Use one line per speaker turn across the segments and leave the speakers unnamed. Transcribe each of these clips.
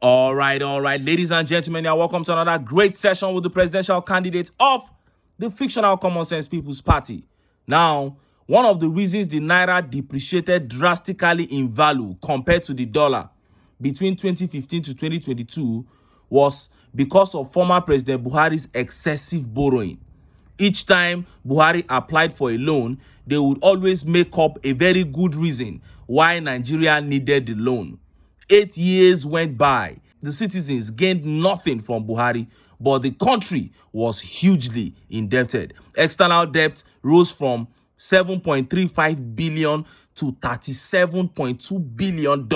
All right, ladies and gentlemen, you're welcome to another great session with the presidential candidate of the fictional Common Sense People's Party. Now, one of the reasons the Naira depreciated drastically in value compared to the dollar between 2015 to 2022 was because of former President Buhari's excessive borrowing. Each time Buhari applied for a loan, they would always make up a very good reason why Nigeria needed the loan. 8 years went by. The citizens gained nothing from Buhari, but the country was hugely indebted. External debt rose from $7.35 billion to $37.2 billion.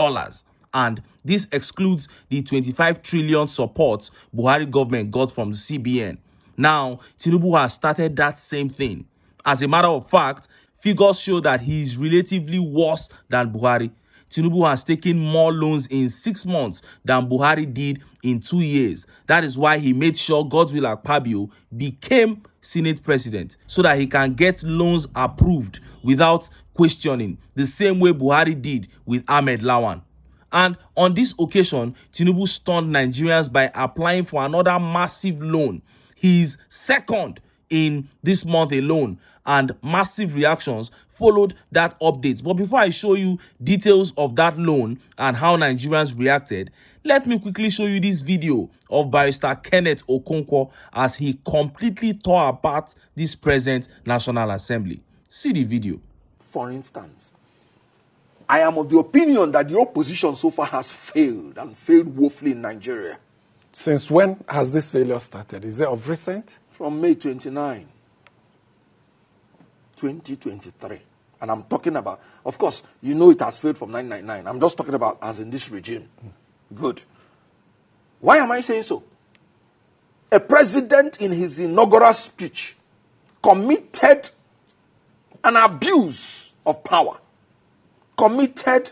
And this excludes the 25 trillion support Buhari government got from the CBN. Now, TINUBU has started that same thing. As a matter of fact, figures show that he is relatively worse than Buhari. TINUBU has taken more loans in 6 months than Buhari did in 2 years. That is why he made sure Godswill Akpabio became Senate president so that he can get loans approved without questioning, the same way Buhari did with Ahmed Lawan. And on this occasion, TINUBU stunned Nigerians by applying for another massive loan. He's second in this month alone, and massive reactions followed that update. But before I show you details of that loan and how Nigerians reacted, let me quickly show you this video of Barrister Kenneth Okonkwo as he completely tore apart this present National Assembly. See the video.
For instance, I am of the opinion that the opposition so far has failed and failed woefully in Nigeria.
Since when has this failure started? Is it of recent?
From May 29, 2023. And I'm talking about, of course, you know it has failed from 1999. I'm just talking about as in this regime. Good. Why am I saying so? A president in his inaugural speech committed an abuse of power, committed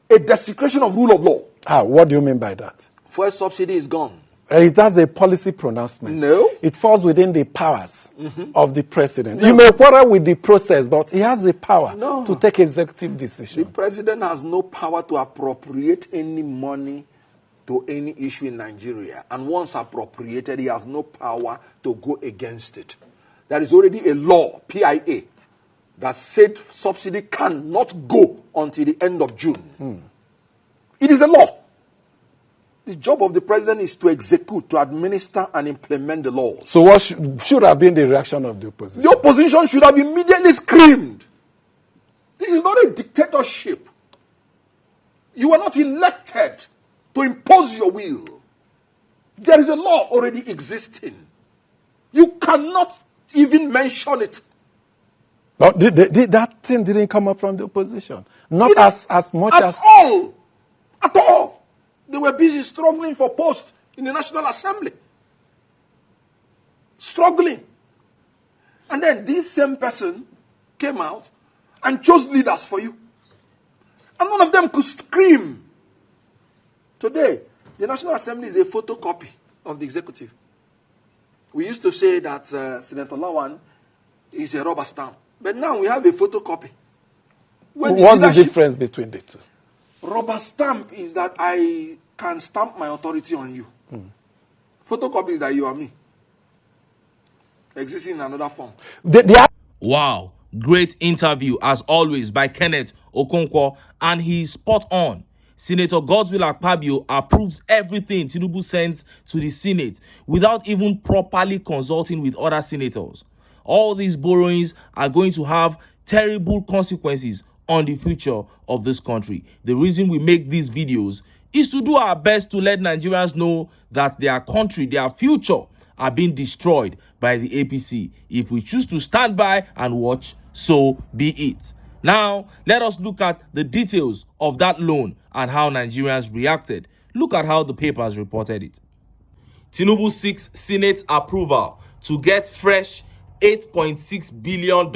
a desecration of rule of law.
What do you mean by that?
Fuel subsidy is gone.
It has a policy pronouncement.
No.
It falls within the powers of the president. No. You may quarrel with the process, but he has the power to take executive decisions.
The president has no power to appropriate any money to any issue in Nigeria. And once appropriated, he has no power to go against it. There is already a law, PIA, that said subsidy cannot go until the end of June. It is a law. The job of the president is to execute, to administer and implement the laws.
So what should have been the reaction of the opposition?
The opposition should have immediately screamed. This is not a dictatorship. You are not elected to impose your will. There is a law already existing. You cannot even mention it.
But that thing didn't come up from the opposition. Not as much as...
At all. They were busy struggling for posts in the National Assembly. Struggling. And then this same person came out and chose leaders for you. And none of them could scream. Today, the National Assembly is a photocopy of the executive. We used to say that Senator Lawan is a rubber stamp. But now we have a photocopy.
What's the difference between the two?
Rubber stamp is that I can stamp my authority on you. Photocopy is that you are me. Existing in another form.
Wow, great interview as always by Kenneth Okonkwo, and he's spot on. Senator Godswill Akpabio approves everything TINUBU sends to the Senate without even properly consulting with other senators. All these borrowings are going to have terrible consequences on the future of this country. The reason we make these videos is to do our best to let Nigerians know that their country, their future are being destroyed by the APC. If we choose to stand by and watch, so be it. Now, let us look at the details of that loan and how Nigerians reacted. Look at how the papers reported it. TINUBU seeks Senate approval to get fresh $8.6 billion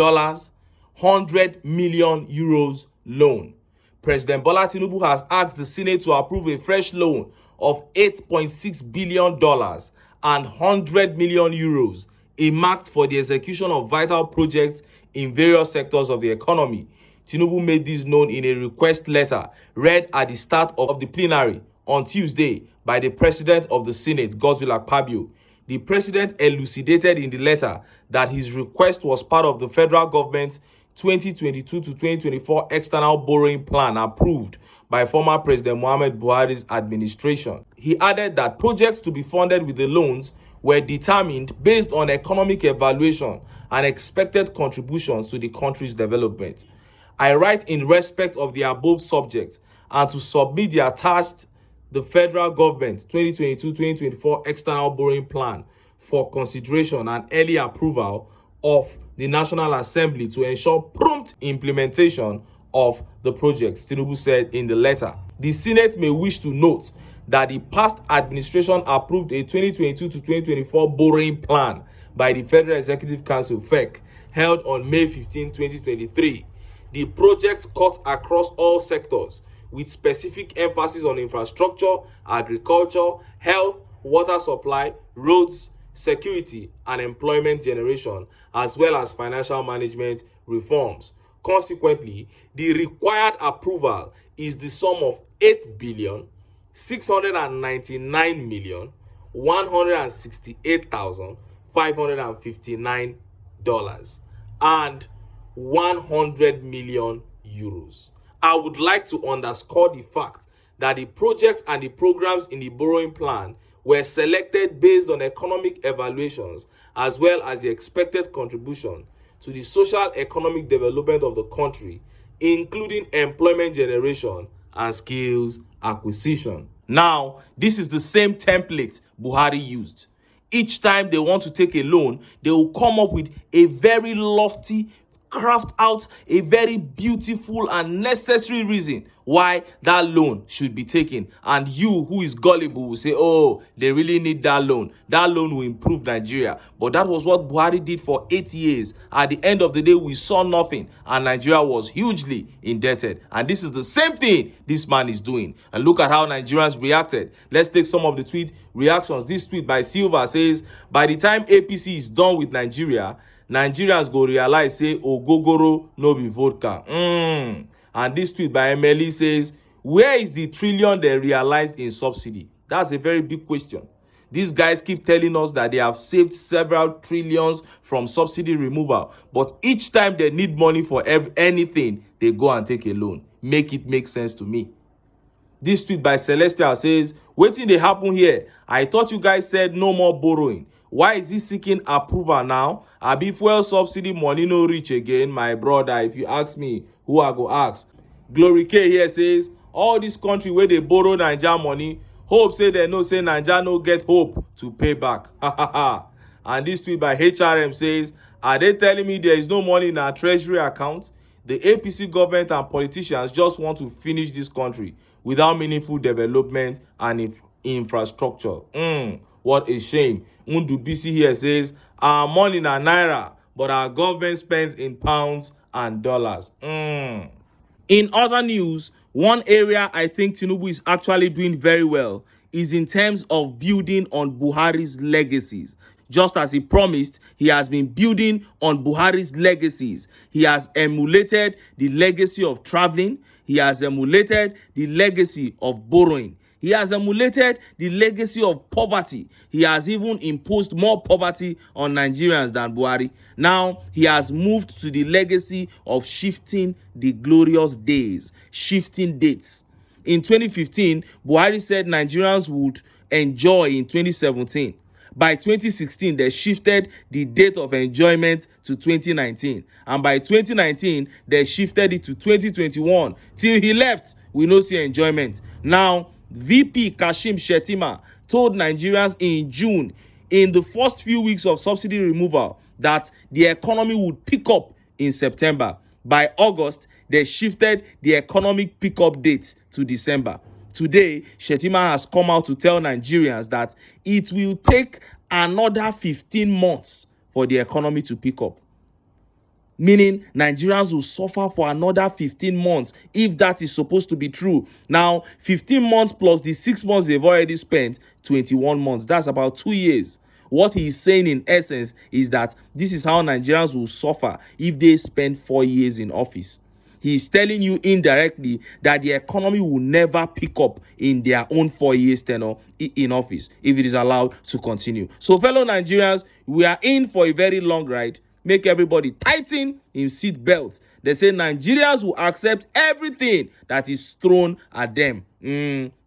100 million euros loan. President Bola Tinubu has asked the Senate to approve a fresh loan of $8.6 billion and 100 million euros earmarked for the execution of vital projects in various sectors of the economy. Tinubu made this known in a request letter read at the start of the plenary on Tuesday by the president of the Senate, Godswill Akpabio. The president elucidated in the letter that his request was part of the federal government's 2022 to 2024 external borrowing plan approved by former President Muhammadu Buhari's administration. He added that projects to be funded with the loans were determined based on economic evaluation and expected contributions to the country's development. I write in respect of the above subject and to submit the attached the federal government 2022-2024 external borrowing plan for consideration and early approval of the National Assembly to ensure prompt implementation of the projects, TINUBU said in the letter. The Senate may wish to note that the past administration approved a 2022 to 2024 borrowing plan by the Federal Executive Council (FEC) held on May 15, 2023. The projects cut across all sectors, with specific emphasis on infrastructure, agriculture, health, water supply, roads, security, and employment generation, as well as financial management reforms. Consequently, the required approval is the sum of $8,699,168,559 and 100 million euros. I would like to underscore the fact that the projects and the programs in the borrowing plan were selected based on economic evaluations as well as the expected contribution to the social economic development of the country, including employment generation and skills acquisition. Now, this is the same template Buhari used. Each time they want to take a loan, they will come up with a very lofty, craft out a very beautiful and necessary reason why that loan should be taken, and you who is gullible will say, oh, they really need that loan will improve Nigeria. But that was what Buhari did for 8 years. At the end of the day, we saw nothing and Nigeria was hugely indebted. And this is the same thing this man is doing. And look at how Nigerians reacted. Let's take some of the tweet reactions. This tweet by Silva says, by the time APC is done with Nigeria, Nigerians go realize say ogogoro no be vodka. And this tweet by Emily says, where is the trillion they realized in subsidy? That's a very big question. These guys keep telling us that they have saved several trillions from subsidy removal, but each time they need money for anything, they go and take a loan. Make it make sense to me. This tweet by Celestial says, wetin dey happen here? I thought you guys said no more borrowing. Why is he seeking approval now? Abi fuel subsidy money no reach again, my brother. If you ask me, who I go ask? Glory K here says, all this country where they borrow Naija money, hope say they know say Naija no get hope to pay back. And this tweet by HRM says, are they telling me there is no money in our treasury account? The APC government and politicians just want to finish this country without meaningful development and infrastructure. What a shame. Undu BC here says, our money na naira, but our government spends in pounds and dollars. In other news, one area I think Tinubu is actually doing very well is in terms of building on Buhari's legacies. Just as he promised, he has been building on Buhari's legacies. He has emulated the legacy of traveling. He has emulated the legacy of borrowing. He has emulated the legacy of poverty. He has even imposed more poverty on Nigerians than Buhari. Now, he has moved to the legacy of shifting the glorious days, shifting dates. In 2015, Buhari said Nigerians would enjoy in 2017. By 2016, they shifted the date of enjoyment to 2019. And by 2019, they shifted it to 2021. Till he left, we no see enjoyment. Now, VP Kashim Shettima told Nigerians in June, in the first few weeks of subsidy removal, that the economy would pick up in September. By August, they shifted the economic pickup date to December. Today, Shettima has come out to tell Nigerians that it will take another 15 months for the economy to pick up. Meaning Nigerians will suffer for another 15 months if that is supposed to be true. Now, 15 months plus the 6 months they've already spent, 21 months. That's about 2 years. What he is saying in essence is that this is how Nigerians will suffer if they spend 4 years in office. He's telling you indirectly that the economy will never pick up in their own 4 years tenure in office if it is allowed to continue. So, fellow Nigerians, we are in for a very long ride. Make everybody tighten in seat belts. They say Nigerians will accept everything that is thrown at them.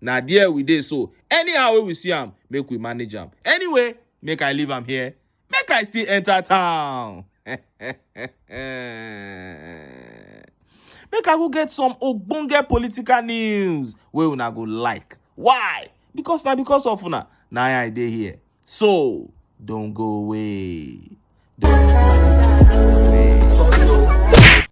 Now there we dey so. Anyhow we see them, make we manage them. Anyway, make I leave them here. Make I still enter town. Make I go get some ogbonge political news wey una go like. Why? Because of una. Now I dey here. So don't go away. Don't go away.